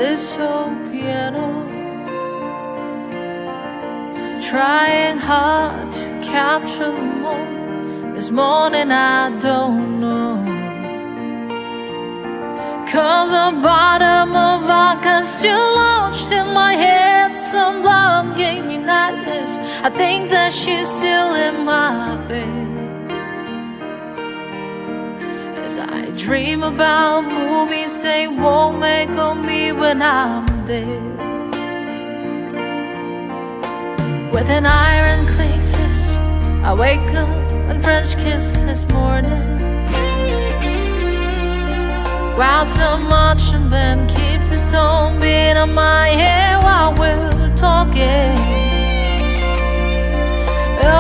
this old piano, trying hard to capture the moment. This morning I don't know, 'cause the bottom of vodka still lodged in my head. Some blonde gave me nightmares. I think that she's still in my bed as I dream about movies they won't make on me when I'm dead. With an iron clay fist, I wake up and French kiss this morning, while some marching band keeps its own beat on my head while we're talking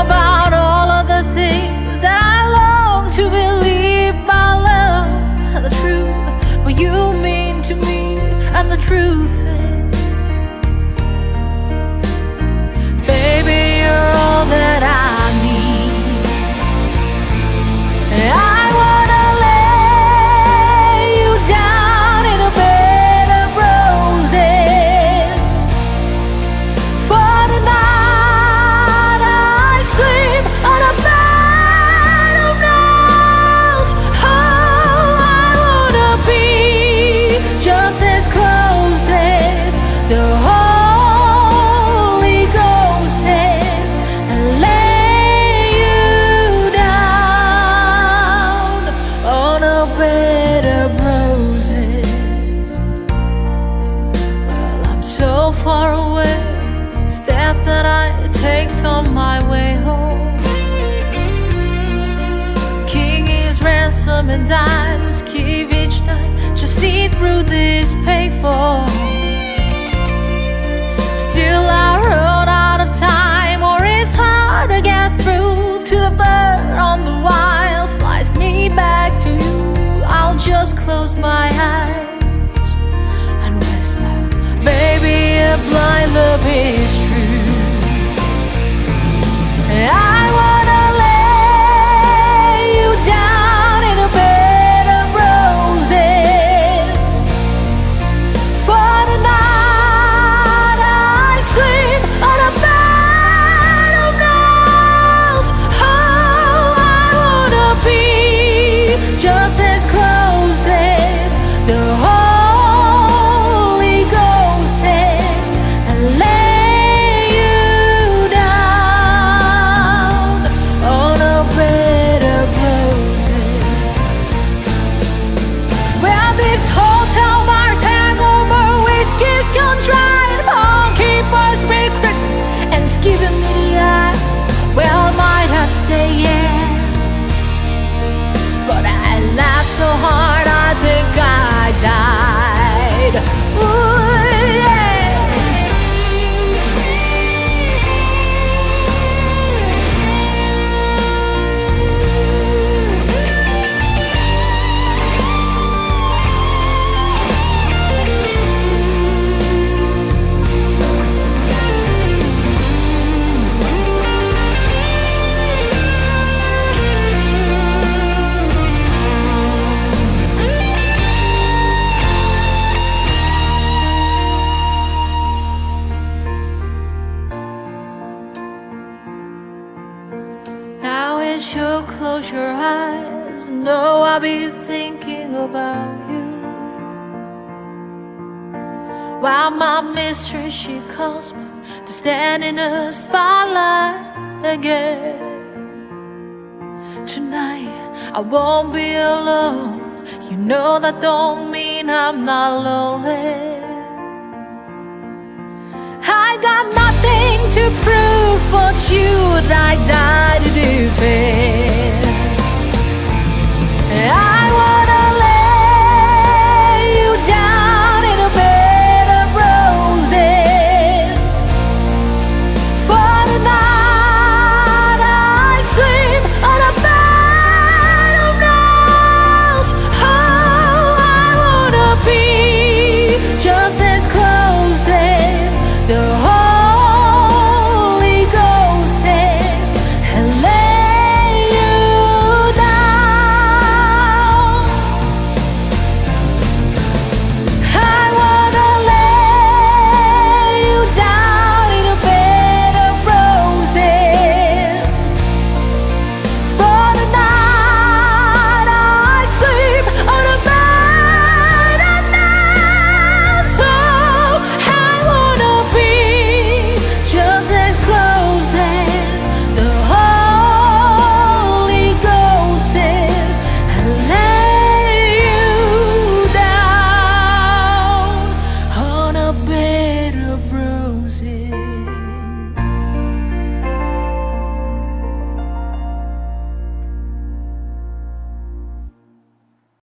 about all of the things that I long to believe my love and the truth, what you mean to me. And the truth is, baby, you're all that I need. I wanna lay you down in a bed of roses. For tonight I sleep on a bed of nails. Oh, I wanna be just as close as the Holy Ghost says, and lay you down on a bed of roses. Well, I'm so far away, step that I take on my way home. King is ransom and dimes keep each night. Just see through this payphone. Still I run out of time, or it's hard to get through to the bird on the wire flies me back to you. I'll just close my eyes and whisper, baby, a blind love is true. I wanna lay you down in a bed of roses. For tonight I sleep on a bed of nails. Oh, I wanna be just as close as the Holy Ghost says, and lay you down on a bed of roses. Well, this hotel bar's hangover, whiskey's gone dry, and barkeepers recruit and skipping me the eye. Well, I might have to say yeah, but I laughed so hard I think I died. Ooh, yeah. Now as you close your eyes, know I'll be thinking about you, while my mistress, she calls me to stand in the spotlight again. Tonight I won't be alone. You know that don't mean I'm not lonely. I got nothing to prove, but you would I die to defend.